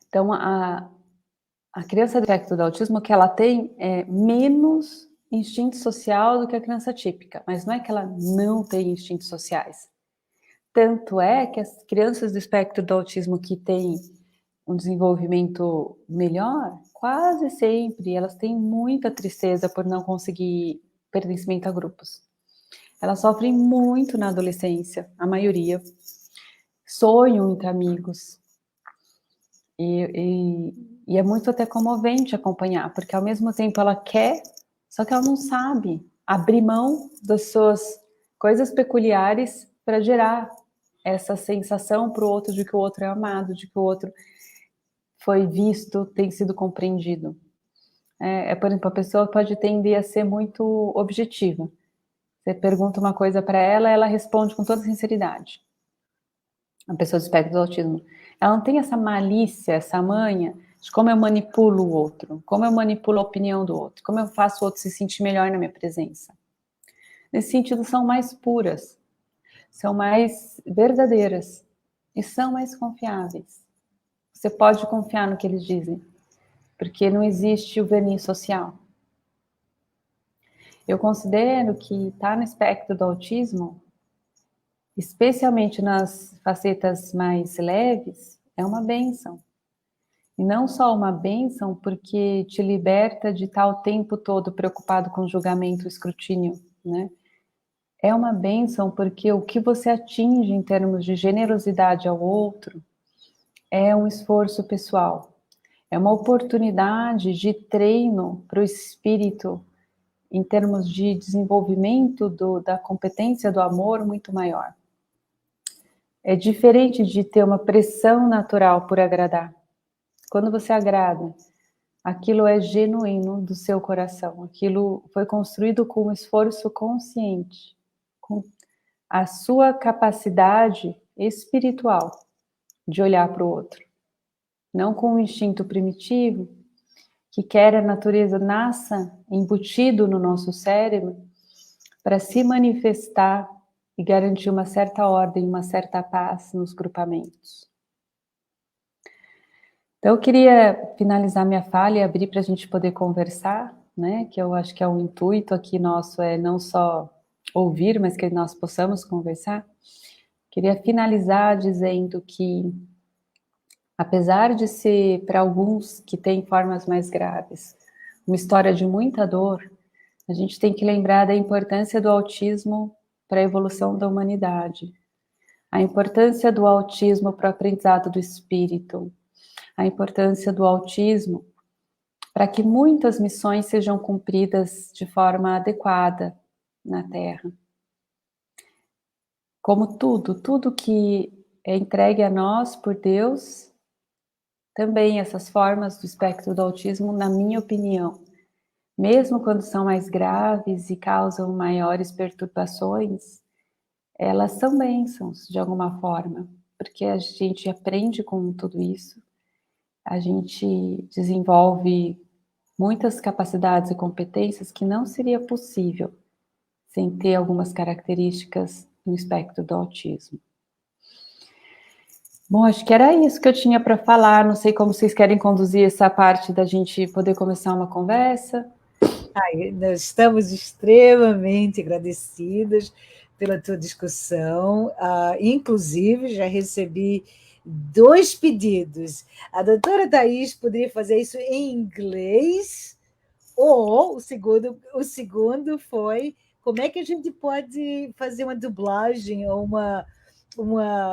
Então, a criança do espectro do autismo, que ela tem menos instinto social do que a criança típica, mas não é que ela não tem instintos sociais. Tanto é que as crianças do espectro do autismo que têm um desenvolvimento melhor, quase sempre elas têm muita tristeza por não conseguir pertencimento a grupos. Elas sofrem muito na adolescência, a maioria. Sonham entre amigos. E é muito até comovente acompanhar, porque ao mesmo tempo ela quer, só que ela não sabe abrir mão das suas coisas peculiares para gerar essa sensação para o outro de que o outro é amado, de que o outro foi visto, tem sido compreendido. Por exemplo, a pessoa pode tender a ser muito objetiva. Você pergunta uma coisa para ela, ela responde com toda sinceridade. A pessoa do espectro do autismo. Ela não tem essa malícia, essa manha de como eu manipulo o outro, como eu manipulo a opinião do outro, como eu faço o outro se sentir melhor na minha presença. Nesse sentido, são mais puras, são mais verdadeiras e são mais confiáveis. Você pode confiar no que eles dizem, porque não existe o verniz social. Eu considero que estar no espectro do autismo, especialmente nas facetas mais leves, é uma bênção. E não só uma bênção, porque te liberta de estar o tempo todo preocupado com julgamento e escrutínio, né? É uma bênção porque o que você atinge em termos de generosidade ao outro é um esforço pessoal. É uma oportunidade de treino para o espírito em termos de desenvolvimento da competência do amor muito maior. É diferente de ter uma pressão natural por agradar. Quando você agrada, aquilo é genuíno do seu coração. Aquilo foi construído com um esforço consciente, com a sua capacidade espiritual de olhar para o outro. Não com um instinto primitivo, que quer a natureza nasça embutido no nosso cérebro para se manifestar e garantir uma certa ordem, uma certa paz nos grupamentos. Então, eu queria finalizar minha fala e abrir para a gente poder conversar, né? Que eu acho que é o intuito aqui nosso, é não só ouvir, mas que nós possamos conversar. Queria finalizar dizendo que, apesar de ser, para alguns que têm formas mais graves, uma história de muita dor, a gente tem que lembrar da importância do autismo para a evolução da humanidade, a importância do autismo para o aprendizado do espírito, a importância do autismo para que muitas missões sejam cumpridas de forma adequada na Terra. Como tudo que é entregue a nós por Deus, também essas formas do espectro do autismo, na minha opinião, mesmo quando são mais graves e causam maiores perturbações, elas são bênçãos de alguma forma, porque a gente aprende com tudo isso, a gente desenvolve muitas capacidades e competências que não seria possível sem ter algumas características no espectro do autismo. Bom, acho que era isso que eu tinha para falar. Não sei como vocês querem conduzir essa parte da gente poder começar uma conversa.
Nós estamos extremamente agradecidas pela tua discussão. Inclusive, já recebi 2 pedidos. A doutora Thais poderia fazer isso em inglês, ou o segundo foi como é que a gente pode fazer uma dublagem ou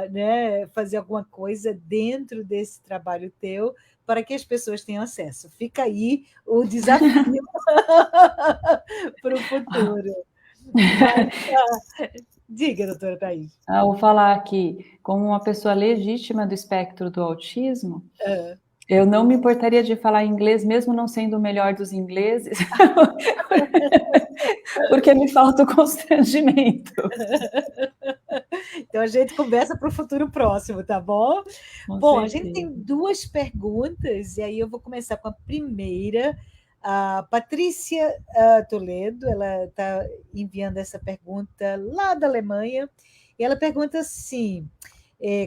né, fazer alguma coisa dentro desse trabalho teu para que as pessoas tenham acesso. Fica aí o desafio para o futuro. Mas, diga, doutora Thais.
Vou falar que, como uma pessoa legítima do espectro do autismo, eu não me importaria de falar inglês, mesmo não sendo o melhor dos ingleses, porque me falta o constrangimento.
Então, a gente conversa para o futuro próximo, tá bom? Bom, a gente tem 2 perguntas, e aí eu vou começar com a primeira. A Patrícia Toledo, ela está enviando essa pergunta lá da Alemanha, e ela pergunta assim,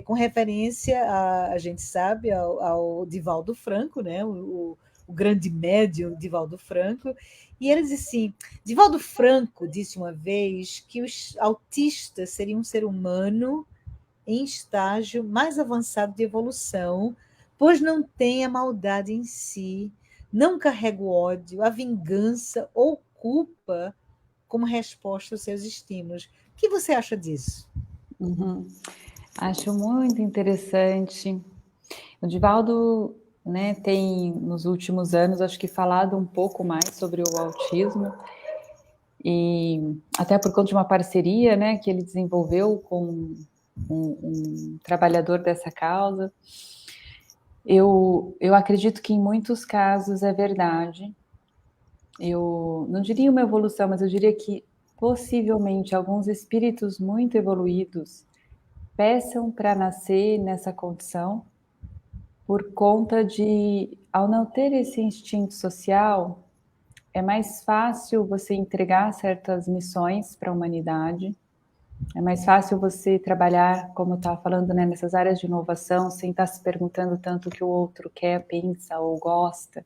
com referência, a gente sabe, ao Divaldo Franco, né? O grande médium Divaldo Franco, e ela diz assim, Divaldo Franco disse uma vez que os autistas seriam um ser humano em estágio mais avançado de evolução, pois não tem a maldade em si, não carrega o ódio, a vingança ou culpa como resposta aos seus estímulos. O que você acha disso?
Acho muito interessante. O Divaldo, né, tem, nos últimos anos, acho que falado um pouco mais sobre o autismo, e até por conta de uma parceria, né, que ele desenvolveu com um trabalhador dessa causa. Eu acredito que em muitos casos é verdade. Eu não diria uma evolução, mas eu diria que possivelmente alguns espíritos muito evoluídos peçam para nascer nessa condição por conta de, ao não ter esse instinto social, é mais fácil você entregar certas missões para a humanidade, é mais fácil você trabalhar, como eu estava falando, né, nessas áreas de inovação, sem estar se perguntando tanto o que o outro quer, pensa ou gosta.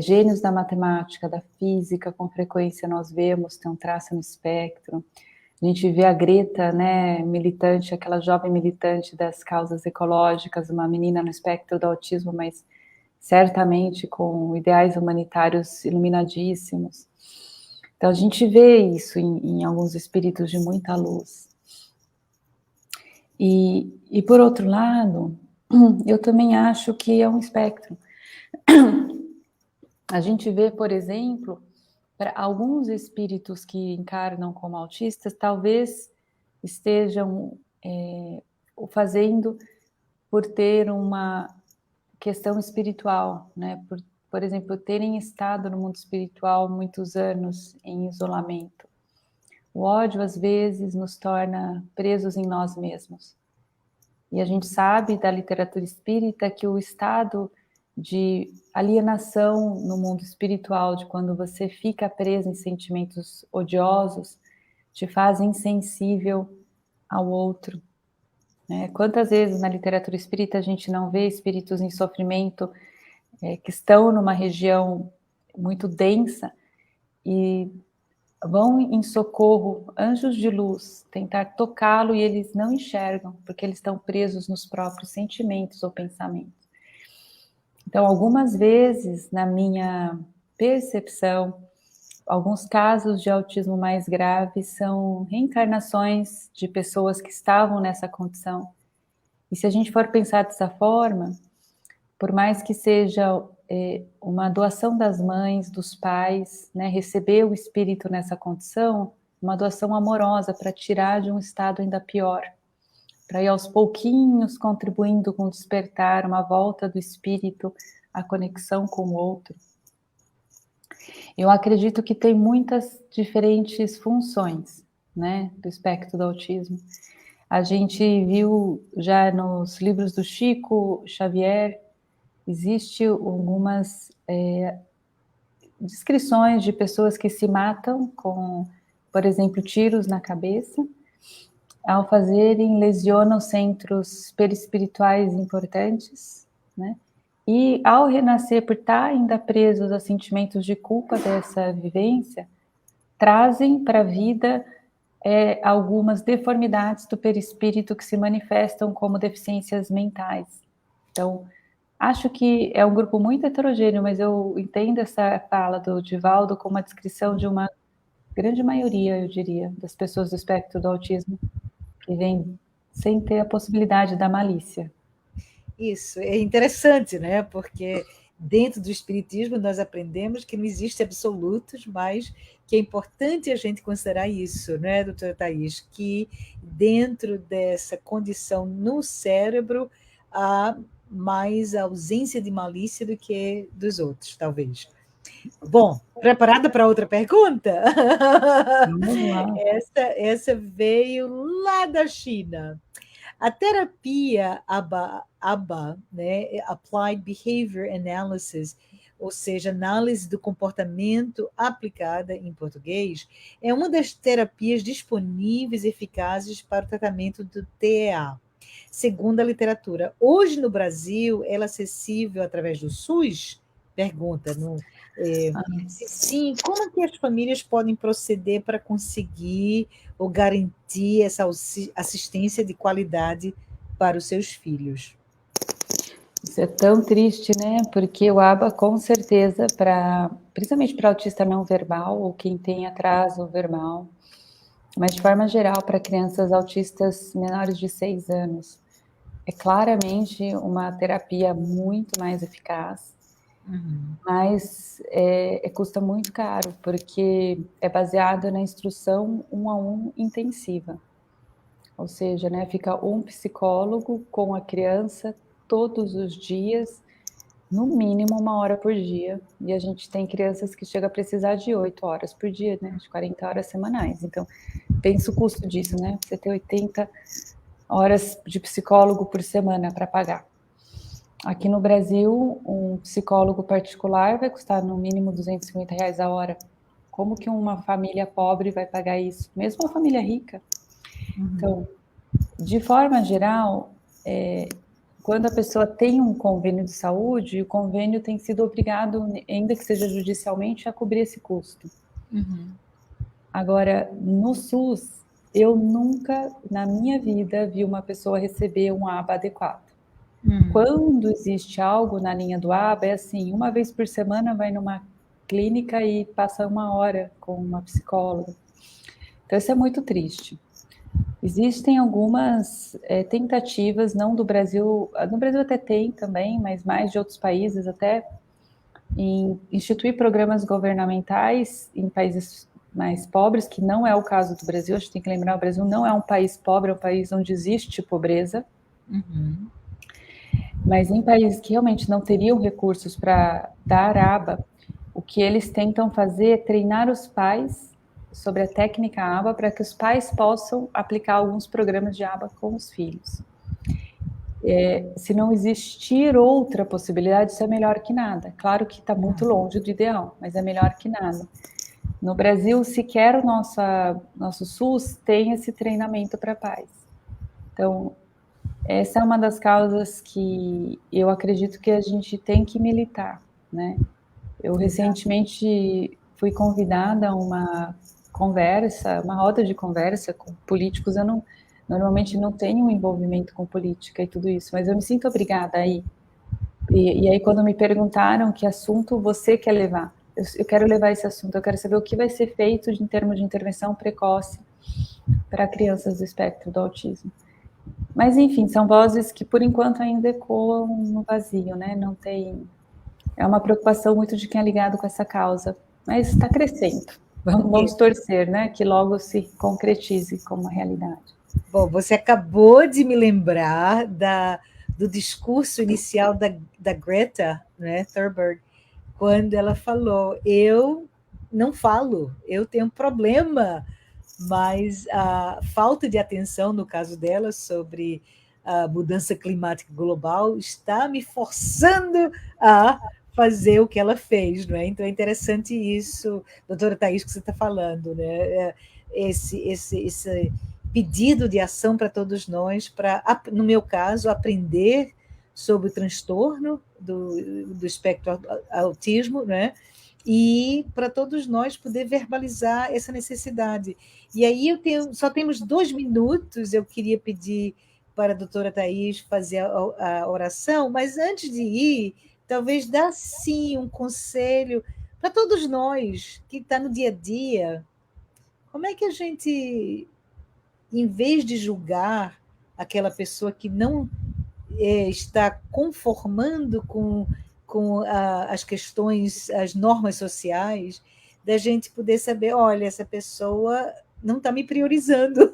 Gênios da matemática, da física, com frequência nós vemos, tem um traço no espectro. A gente vê a Greta, né, militante, aquela jovem militante das causas ecológicas, uma menina no espectro do autismo, mas certamente com ideais humanitários iluminadíssimos. Então a gente vê isso em alguns espíritos de muita luz. E por outro lado, eu também acho que é um espectro. A gente vê, por exemplo, para alguns espíritos que encarnam como autistas, talvez estejam o fazendo por ter uma questão espiritual, né? Por exemplo, terem estado no mundo espiritual muitos anos em isolamento. O ódio, às vezes, nos torna presos em nós mesmos. E a gente sabe da literatura espírita que o estado de alienação no mundo espiritual, de quando você fica preso em sentimentos odiosos, te faz insensível ao outro. Né? Quantas vezes na literatura espírita a gente não vê espíritos em sofrimento que estão numa região muito densa e vão em socorro, anjos de luz, tentar tocá-lo e eles não enxergam, porque eles estão presos nos próprios sentimentos ou pensamentos. Então, algumas vezes, na minha percepção, alguns casos de autismo mais graves são reencarnações de pessoas que estavam nessa condição. E se a gente for pensar dessa forma, por mais que seja uma doação das mães, dos pais, né, receber o espírito nessa condição, uma doação amorosa para tirar de um estado ainda pior, para ir aos pouquinhos contribuindo com o despertar, uma volta do espírito, a conexão com o outro. Eu acredito que tem muitas diferentes funções, né, do espectro do autismo. A gente viu já nos livros do Chico Xavier, existe algumas descrições de pessoas que se matam com, por exemplo, tiros na cabeça, ao fazerem lesionam centros perispirituais importantes, né? E ao renascer, por estar ainda presos a sentimentos de culpa dessa vivência, trazem para a vida algumas deformidades do perispírito que se manifestam como deficiências mentais. Então, acho que é um grupo muito heterogêneo, mas eu entendo essa fala do Divaldo como uma descrição de uma grande maioria, eu diria, das pessoas do espectro do autismo, que vem sem ter a possibilidade da malícia.
Isso, é interessante, né? Porque dentro do Espiritismo nós aprendemos que não existe absolutos, mas que é importante a gente considerar isso, né, doutora Thais? Que dentro dessa condição no cérebro há mais ausência de malícia do que dos outros, talvez. Bom, preparada para outra pergunta?
Vamos lá.
Essa veio lá da China. A terapia ABA, né, Applied Behavior Analysis, ou seja, análise do comportamento aplicada em português, é uma das terapias disponíveis e eficazes para o tratamento do TEA. Segundo a literatura, hoje no Brasil, ela é acessível através do SUS? Pergunta, se sim, como que as famílias podem proceder para conseguir ou garantir essa assistência de qualidade para os seus filhos?
Isso é tão triste, né? Porque o ABA, com certeza, principalmente para autista não verbal ou quem tem atraso verbal, mas de forma geral para crianças autistas menores de 6 anos, é claramente uma terapia muito mais eficaz, mas custa muito caro, porque é baseado na instrução 1 a 1 intensiva. Ou seja, né, fica um psicólogo com a criança todos os dias, no mínimo 1 hora por dia, e a gente tem crianças que chegam a precisar de 8 horas por dia, né, de 40 horas semanais. Então, pensa o custo disso, né? Você ter 80 horas de psicólogo por semana para pagar. Aqui no Brasil, um psicólogo particular vai custar no mínimo R$ 250 a hora. Como que uma família pobre vai pagar isso? Mesmo uma família rica. Então, de forma geral, quando a pessoa tem um convênio de saúde, o convênio tem sido obrigado, ainda que seja judicialmente, a cobrir esse custo. Agora, no SUS, eu nunca, na minha vida, vi uma pessoa receber um ABA adequado. Quando existe algo na linha do ABA, é assim, uma vez por semana vai numa clínica e passa 1 hora com uma psicóloga. Então isso é muito triste. Existem algumas tentativas, não do Brasil, no Brasil até tem também, mas mais de outros países até, em instituir programas governamentais em países mais pobres, que não é o caso do Brasil. A gente tem que lembrar, o Brasil não é um país pobre, é um país onde existe pobreza. Mas em países que realmente não teriam recursos para dar aba, o que eles tentam fazer é treinar os pais sobre a técnica aba para que os pais possam aplicar alguns programas de aba com os filhos. Se não existir outra possibilidade, isso é melhor que nada. Claro que está muito longe do ideal, mas é melhor que nada. No Brasil, sequer o nosso SUS tem esse treinamento para pais. Então, essa é uma das causas que eu acredito que a gente tem que militar, né? Eu recentemente fui convidada a uma conversa, uma roda de conversa com políticos. Eu normalmente não tenho um envolvimento com política e tudo isso, mas eu me sinto obrigada a ir. E aí quando me perguntaram que assunto você quer levar, eu quero levar esse assunto, eu quero saber o que vai ser feito em termos de intervenção precoce para crianças do espectro do autismo. Mas, enfim, são vozes que, por enquanto, ainda ecoam no vazio, né? Não tem... É uma preocupação muito de quem é ligado com essa causa. Mas está crescendo. Vamos torcer, né? Que logo se concretize como uma realidade.
Bom, você acabou de me lembrar do discurso inicial da Greta, né, Thunberg, quando ela falou: eu não falo, eu tenho um problema, mas a falta de atenção, no caso dela, sobre a mudança climática global, está me forçando a fazer o que ela fez, não é? Então é interessante isso, doutora Thais, que você está falando, né? Esse pedido de ação para todos nós, para, no meu caso, aprender sobre o transtorno do espectro autismo, né? E para todos nós poder verbalizar essa necessidade. E aí só temos 2 minutos, eu queria pedir para a doutora Thais fazer a oração, mas antes de ir, talvez dar sim um conselho para todos nós que está no dia a dia. Como é que a gente, em vez de julgar aquela pessoa que não está conformando com as questões, as normas sociais, da gente poder saber, olha, essa pessoa não está me priorizando,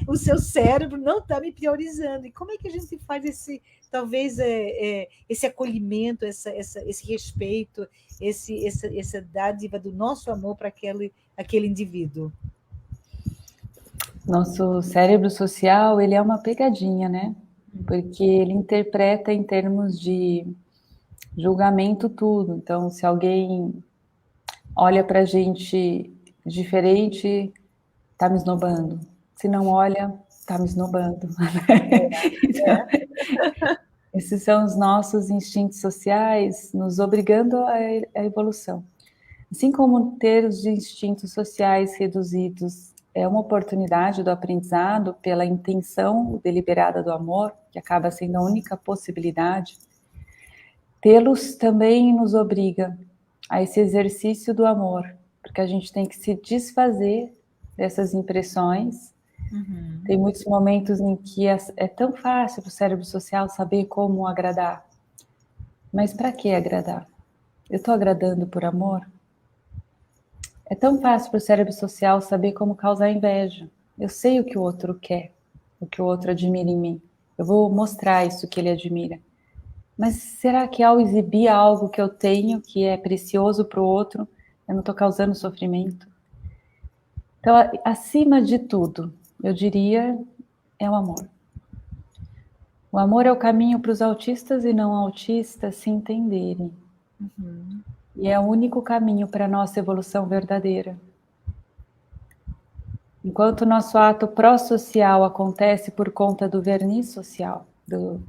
o seu cérebro não está me priorizando. E como é que a gente faz talvez, esse acolhimento, esse respeito, essa dádiva do nosso amor para aquele indivíduo?
Nosso cérebro social, ele é uma pegadinha, né? Porque ele interpreta em termos de julgamento tudo. Então, se alguém olha para a gente diferente, tá me esnobando. Se não olha, tá me esnobando. Então, esses são os nossos instintos sociais nos obrigando à evolução. Assim como ter os instintos sociais reduzidos é uma oportunidade do aprendizado pela intenção deliberada do amor, que acaba sendo a única possibilidade, tê-los também nos obriga a esse exercício do amor, porque a gente tem que se desfazer dessas impressões. Tem muitos momentos em que é tão fácil para o cérebro social saber como agradar. Mas para que agradar? Eu estou agradando por amor? É tão fácil para o cérebro social saber como causar inveja. Eu sei o que o outro quer, o que o outro admira em mim. Eu vou mostrar isso que ele admira. Mas será que ao exibir algo que eu tenho, que é precioso para o outro, eu não estou causando sofrimento? Então, acima de tudo, eu diria, é o amor. O amor é o caminho para os autistas e não autistas se entenderem. E é o único caminho para a nossa evolução verdadeira. Enquanto o nosso ato pró-social acontece por conta do verniz social,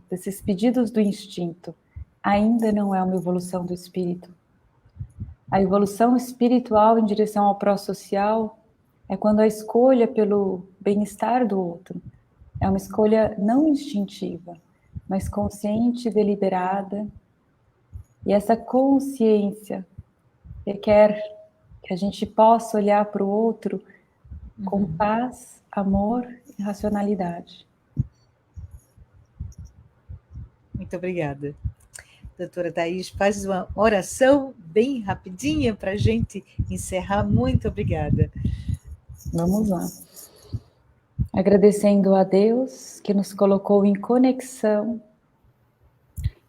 desses pedidos do instinto, ainda não é uma evolução do espírito. A evolução espiritual em direção ao pró-social é quando a escolha pelo bem-estar do outro é uma escolha não instintiva, mas consciente e deliberada. E essa consciência requer que a gente possa olhar para o outro com paz, amor e racionalidade.
Muito obrigada. Doutora Thais, faz uma oração bem rapidinha para a gente encerrar. Muito obrigada.
Vamos lá. Agradecendo a Deus que nos colocou em conexão,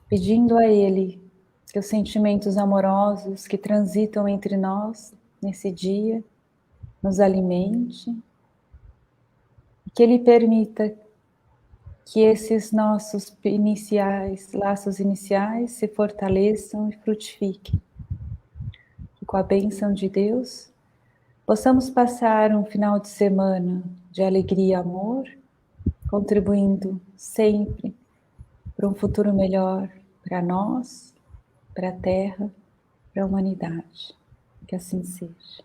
pedindo a Ele que os sentimentos amorosos que transitam entre nós nesse dia nos alimente, que Ele permita que esses nossos laços iniciais se fortaleçam e frutifiquem. Que com a bênção de Deus possamos passar um final de semana de alegria e amor, contribuindo sempre para um futuro melhor para nós, para a Terra, para a humanidade. Que assim seja.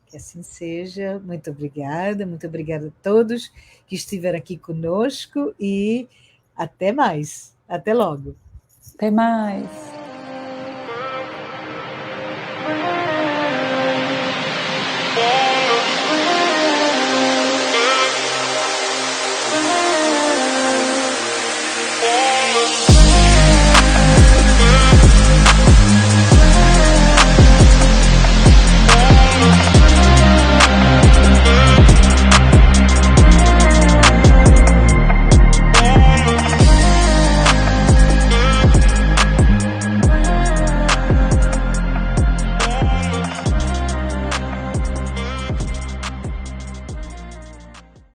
Que assim seja. Muito obrigada a todos que estiveram aqui conosco e até mais. Até logo.
Até mais.